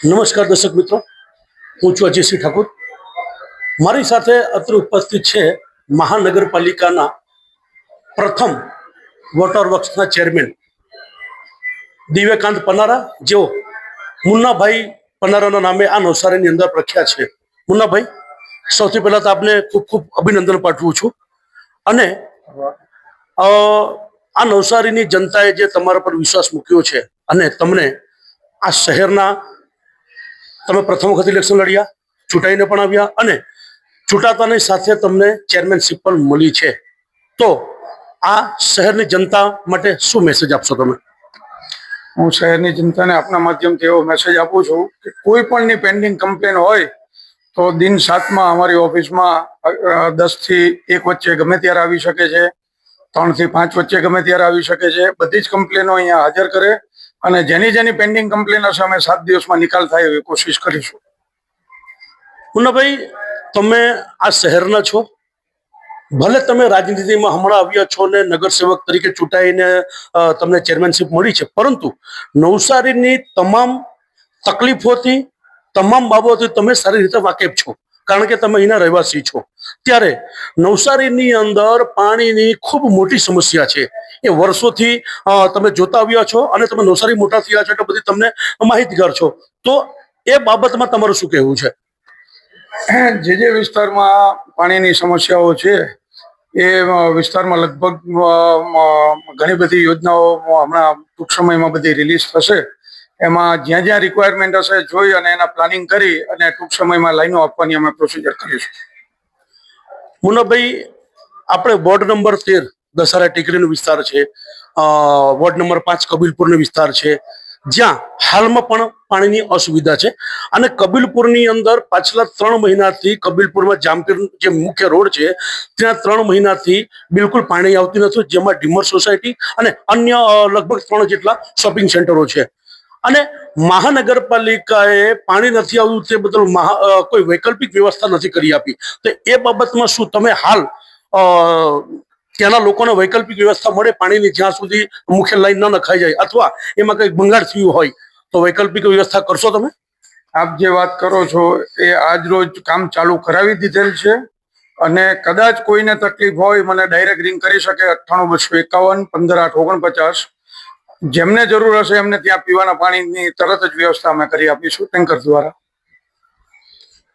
નમસ્કાર દર્શક મિત્રો, હું છું અજયસિંહ ઠાકુર. મારી સાથે અત્રે ઉપસ્થિત છે મહાનગરપાલિકાના પ્રથમ વોટર વર્ક્સના ચેરમેન દિવ્યકાંત પનારા, જેઓ મુન્નાભાઈ પનારાના નામે આ નવસારીની અંદર પ્રખ્યાત છે. મુન્નાભાઈ, સૌથી પહેલા તો આપને ખૂબ ખૂબ અભિનંદન પાઠવું છું. અને આ નવસારીની જનતાએ જે તમારા પર વિશ્વાસ મૂક્યો છે અને તમને આ શહેરના તમે પ્રથમ વખત ઇલેક્શન લડ્યા, ચૂંટાઈને પણ આવ્યા અને ચૂંટાતાની સાથે તમને ચેરમેનશીપ પણ મળી છે, તો આ શહેરની જનતા માટે શું મેસેજ આપશો તમે? હું શહેરની જનતાને આપના માધ્યમથી એવો મેસેજ આપું છું કે કોઈ પણની પેન્ડિંગ કમ્પ્લેન હોય તો દિન 7માં અમારી ઓફિસમાં 10 થી 1 વચ્ચે ગમે ત્યારે આવી શકે છે, 3 થી 5 વચ્ચે ગમે ત્યારે આવી શકે છે. બધી જ કમ્પ્લેનો અહીંયા હાજર કરે અને જેની પેન્ડિંગ કમ્પ્લેન હશે અમે 7 દિવસમાં નિકાલ થાય એવી કોશિશ કરીશું. મુન્નાભાઈ, તમે આ શહેરના છો, ભલે તમે રાજનીતિમાં હમણાં આવ્યા છો ને નગરસેવક તરીકે ચૂંટાઈને તમને ચેરમેનશીપ મળી છે, પરંતુ નવસારીની તમામ તકલીફોથી, તમામ બાબતોથી તમે સારી રીતે વાકેફ છો, કારણ કે તમે અહીંના રહેવાસી છો. ત્યારે નવસારીની અંદર પાણીની ખૂબ મોટી સમસ્યા છે. એ વર્ષોથી તમે જોતા આવ્યા છો અને તમે નવસારી મોટા થયા છો એટલે બધી તમને માહિતગાર છો. તો એ બાબતમાં તમારું શું કહેવું છે? જે વિસ્તારમાં પાણીની સમસ્યાઓ છે એ વિસ્તારમાં લગભગ ઘણી બધી યોજનાઓ હમણાં ટૂંક સમયમાં બધી રિલીઝ થશે. એમાં જ્યાં જ્યાં રિક્વાયરમેન્ટ હશે જોઈ અને એના પ્લાનિંગ કરી અને ટૂંક સમયમાં લાઈનો આપવાની અમે પ્રોસિજર કરીશું. મુન્નાભાઈ, આપણે વોર્ડ નંબર 13 દસારા ટેકરીનો વિસ્તાર છે, વોર્ડ નંબર 5 કબીલપુરનો વિસ્તાર છે, જ્યાં હાલમાં પણ પાણીની અસુવિધા છે. અને કબીલપુરની અંદર પાછલા 3 મહિનાથી કબીલપુરમાં જામપીર જે મુખ્ય રોડ છે ત્યાં 3 મહિનાથી બિલકુલ પાણી આવતું નથી, જેમાં ડીમર સોસાયટી અને અન્ય લગભગ 3 જેટલા શોપિંગ સેન્ટરો છે. અને મહાનગરપાલિકાએ પાણી નથી આવ્યું તે બદલ કોઈ વૈકલ્પિક વ્યવસ્થા નથી કરી આપી. તો એ બાબતમાં શું તમે હાલ ત્યાંના લોકોને વૈકલ્પિક વ્યવસ્થા મળે પાણીની, જ્યાં સુધી મુખ્ય લાઈન ન નખાઈ જાય અથવા એમાં કંઈક ભંગાર થયું હોય તો વૈકલ્પિક વ્યવસ્થા કરશો તમે? આપ જે વાત કરો છો એ આજ રોજ કામ ચાલુ કરાવી દીધેલ છે અને કદાચ કોઈને તકલીફ હોય મને ડાયરેક્ટ રિંગ કરી શકે 98 251 15 8 49. જેમને જરૂર હશે એમને ત્યાં પીવાના પાણીની તરત જ વ્યવસ્થા અમે કરી આપીશું ટેન્કર દ્વારા.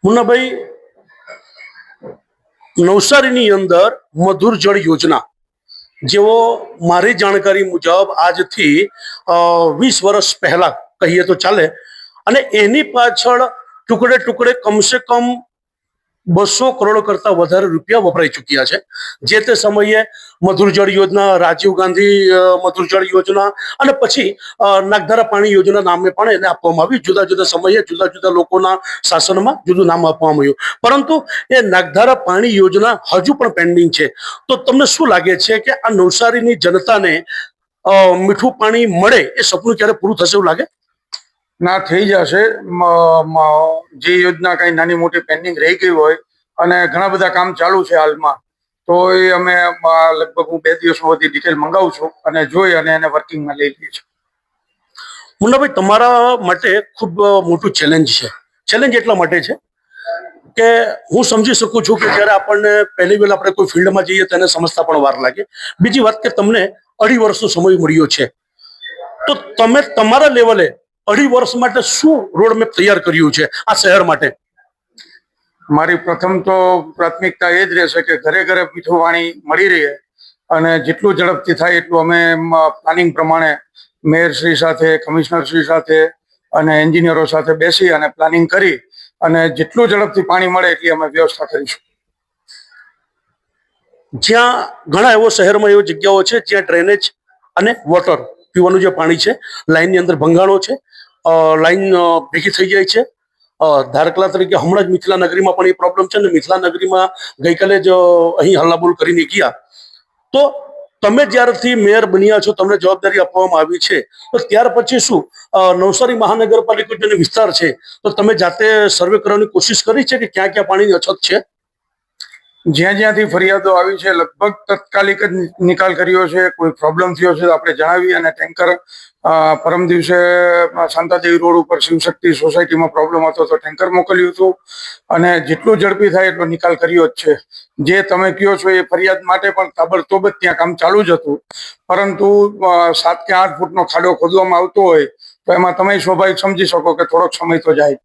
મુન્નાભાઈ, નવસારીની અંદર મધુર જળ યોજના, જેવો મારી જાણકારી મુજબ આજથી 20 વર્ષ પહેલા કહીએ તો ચાલે, અને એની પાછળ ટુકડે ટુકડે કમસે કમ 200 કરોડ કરતા વધારે રૂપિયા વપરાઈ ચૂક્યા છે. જે તે સમયે મધુર જળ યોજના, રાજીવ ગાંધી મધુર જળ યોજના અને પછી નાગધારા પાણી યોજના નામે પણ એને આપવામાં આવ્યું. જુદા જુદા સમયે જુદા જુદા લોકોના શાસનમાં જુદું નામ આપવામાં આવ્યું, પરંતુ એ નાગધારા પાણી યોજના હજુ પણ પેન્ડિંગ છે. તો તમને શું લાગે છે કે આ નવસારીની જનતાને મીઠું પાણી મળે એ સપનું ક્યારે પૂરું થશે એવું લાગે? ના, થઈ જશે. જે યોજના કઈ નાની મોટી પેન્ડિંગ રહી ગઈ હોય અને ઘણા બધા કામ ચાલુ છે હાલમાં, તો એ અમે લગભગ હું 2 દિવસ સુધી ડિટેલ મંગાવું છું અને જોઈ અને એને વર્કિંગમાં લઈ લઈએ છીએ. મુન્નાભાઈ, તમારા માટે ખૂબ મોટું ચેલેન્જ છે. ચેલેન્જ એટલા માટે છે કે હું સમજી શકું છું કે જ્યારે આપણને પહેલી વાર આપણે કોઈ ફિલ્ડમાં જઈએ તેને સમજતા પણ વાર લાગે. બીજી વાત કે તમને 2.5 વર્ષનો સમય મળ્યો છે, તો તમે તમારા લેવલે 2.5 વર્ષ માટે શું રોડમેપ તૈયાર કર્યું છે આ શહેર માટે? મારી પ્રથમ તો પ્રાથમિકતા એ જ રહેશે કે ઘરે ઘરે મીઠું પાણી મળી રહે અને જેટલું ઝડપથી થાય એટલું અમે પ્લાનિંગ પ્રમાણે મેયરશ્રી સાથે, કમિશનરશ્રી સાથે અને એન્જિનિયરો સાથે બેસી અને પ્લાનિંગ કરી અને જેટલું ઝડપથી પાણી મળે એટલી અમે વ્યવસ્થા કરીશું. જ્યાં ઘણા એવો શહેરમાં એવી જગ્યાઓ છે જ્યાં ડ્રેનેજ અને વોટર પીવાનું જે પાણી છે લાઈનની અંદર ભંગાણો છે, લાઈન ભેગી થઈ જાય છે. દાખલા તરીકે હમણાં જ મિથિલા નગરીમાં પણ એ પ્રોબ્લેમ છે ને મિથિલા નગરીમાં ગઈકાલે જ અહીં હલ્લાબોલ કરીને ગયા. તો તમે જ્યારથી મેયર બન્યા છો, તમને જવાબદારી આપવામાં આવી છે, તો ત્યાર પછી શું નવસારી મહાનગરપાલિકા જે વિસ્તાર છે તો તમે જાતે સર્વે કરવાની કોશિશ કરી છે કે ક્યાં ક્યાં પાણીની અછત છે? જ્યાં જ્યાંથી ફરિયાદો આવી છે લગભગ તાત્કાલિક જ નિકાલ કર્યો છે. કોઈ પ્રોબ્લેમ થયો છે તો આપણે જણાવી, અને ટેન્કર પરમ દિવસે શાંતાદેવી રોડ ઉપર શિવશક્તિ સોસાયટીમાં પ્રોબ્લેમ હતો તો ટેન્કર મોકલ્યું હતું, અને જેટલું ઝડપી થાય એટલો નિકાલ કર્યો જ છે. જે તમે કહો છો એ ફરિયાદ માટે પણ તાબડતોબ જ ત્યાં કામ ચાલુ જ હતું, પરંતુ 7 કે 8 ફૂટનો ખાડો ખોદવામાં આવતો હોય તો એમાં તમે સ્વાભાવિક સમજી શકો કે થોડોક સમય તો જાય.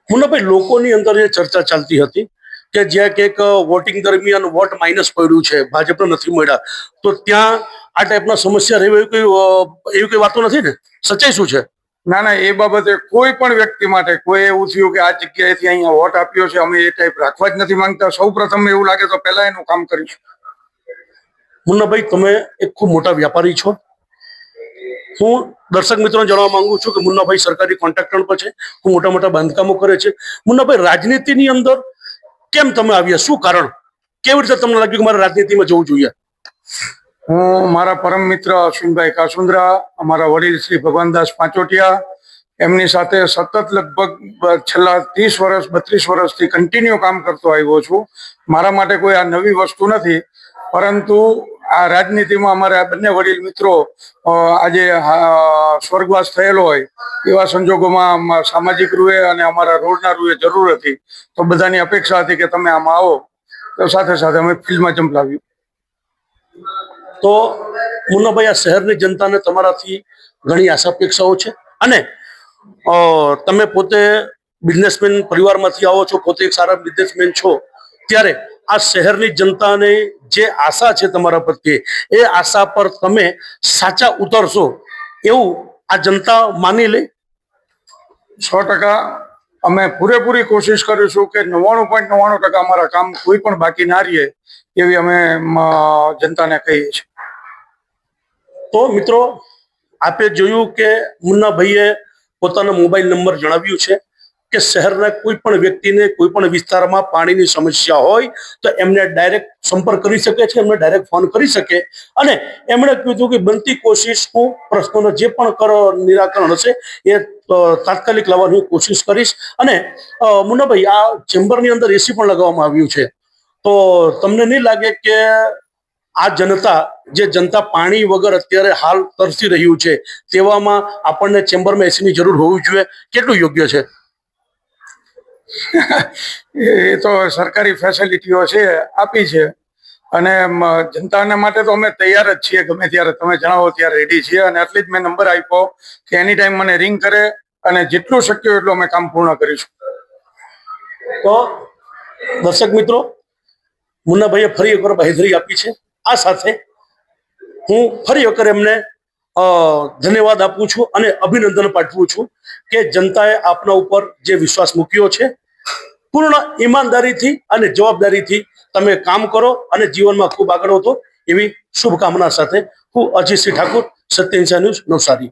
મુન્નાભાઈ, લોકોની અંદર એ ચર્ચા ચાલતી હતી કે જ્યાં કંઈક વોટિંગ દરમિયાન વોટ માઇનસ પડ્યું છે, ભાજપને નથી મળ્યા, તો ત્યાં આ ટાઈપના સમસ્યા રહી એવી કોઈ વાતો નથી ને? સચ્ચાઈ શું છે? ના ના, એ બાબતે કોઈ પણ વ્યક્તિ માટે કોઈ એવું થયું કે આ જગ્યાએથી અહીંયા વોટ આપ્યો છે, અમે એ ટાઈપ રાખવા જ નથી માંગતા. સૌ પ્રથમ એવું લાગે તો પહેલા એનું કામ કરીશું. મુન્નાભાઈ, તમે એક ખૂબ મોટા વ્યાપારી છો. હું દર્શક મિત્રોને જણાવવા માંગુ છું કે મુન્નાભાઈ સરકારી કોન્ટ્રાક્ટર પર છે, ખૂબ મોટા મોટા બાંધકામો કરે છે. મુન્નાભાઈ, રાજનીતિની અંદર કેમ તમે આવ્યા? શું કારણ? કેવી રીતે તમને લાગ્યું કે મારે રાજનીતિમાં જવું જોઈએ? હું મારા પરમ મિત્ર અશ્વિનભાઈ કાસુંદ્રા, અમારા વડીલ શ્રી ભગવાનદાસ પાંચોટિયા, એમની સાથે સતત લગભગ છેલ્લા 30 વર્ષ 32 વર્ષથી કન્ટિન્યુ કામ કરતો આવ્યો છું. મારા માટે કોઈ આ નવી વસ્તુ નથી, પરંતુ આ રાજનીતિમાં અમારા બંને વડીલ મિત્રો આજે સ્વર્ગવાસ થયેલો હોય એવા સંજોગોમાં સામાજિક રૂએ અને અમારા રોડના રૂએ જરૂર હતી, તો બધાની અપેક્ષા હતી કે તમે આમાં આવો, તો સાથે સાથે અમે ફિલ્ડમાં ઝંપલાવ્યું. તો મુન્નાભાઈ, આ શહેરની જનતાને તમારાથી ઘણી આશા અપેક્ષાઓ છે, અને તમે પોતે બિઝનેસમેન પરિવારમાંથી આવો છો, પોતે એક સારા બિઝનેસમેન છો, ત્યારે આ શહેરની જનતાને જે આશા છે તમારા પ્રત્યે, એ આશા પર તમે સાચા ઉતરશો એવું આ જનતા માની લે? 100% અમે પૂરેપૂરી કોશિશ કરીશું કે 99.99% અમારા કામ કોઈ પણ બાકી ના રહે એવી અમે જનતાને કહીએ છીએ. તો મિત્રો, આપે જોયું કે મુન્નાભાઈએ પોતાનો મોબાઈલ નંબર જણાવ્યું છે કે શહેરના કોઈ પણ વ્યક્તિને કોઈ પણ વિસ્તારમાં પાણીની સમસ્યા હોય તો એમને ડાયરેક્ટ સંપર્ક કરી શકે છે, એમને ડાયરેક્ટ ફોન કરી શકે, અને એમણે કીધું કે બનતી કોશિશ હું પ્રશ્નોનો જે પણ નિરાકરણ હશે એ તાત્કાલિક લાવવાની કોશિશ કરીશ. અને મુન્નાભાઈ, આ ચેમ્બરની અંદર એસી પણ લગાવવામાં આવ્યું છે, તો તમને નહીં લાગે કે આ જનતા પાણી વગર અત્યારે હાલ તરસી રહ્યું છે, તેવામાં આપણને ચેમ્બરમાં એસીની જરૂર હોવી જોઈએ? કેટલું યોગ્ય છે? એ તો સરકારી ફેસિલિટીઓ છે, આપી છે, અને જનતાને માટે તો અમે તૈયાર જ છીએ. ગમે ત્યારે તમે જણાવો ત્યારે રેડી છીએ, અને એટલે જ મેં નંબર આપ્યો કે એની ટાઈમ મને રિંગ કરે, અને જેટલું શક્ય એટલું અમે કામ પૂર્ણ કરીશું. તો દર્શક મિત્રો, મુન્નાભાઈએ ફરી એકવાર બાહેધરી આપી છે. આ સાથે હું ફરી વખત એમને ધન્યવાદ આપું છું અને અભિનંદન પાઠવું છું કે જનતાએ આપના ઉપર જે વિશ્વાસ મૂક્યો છે, પૂર્ણ ઈમાનદારીથી અને જવાબદારીથી તમે કામ કરો અને જીવનમાં ખૂબ આગળ વધો એવી શુભકામના સાથે હું અજીતસિંહ ઠાકુર, સત્ય ન્યૂઝ, નવસારી.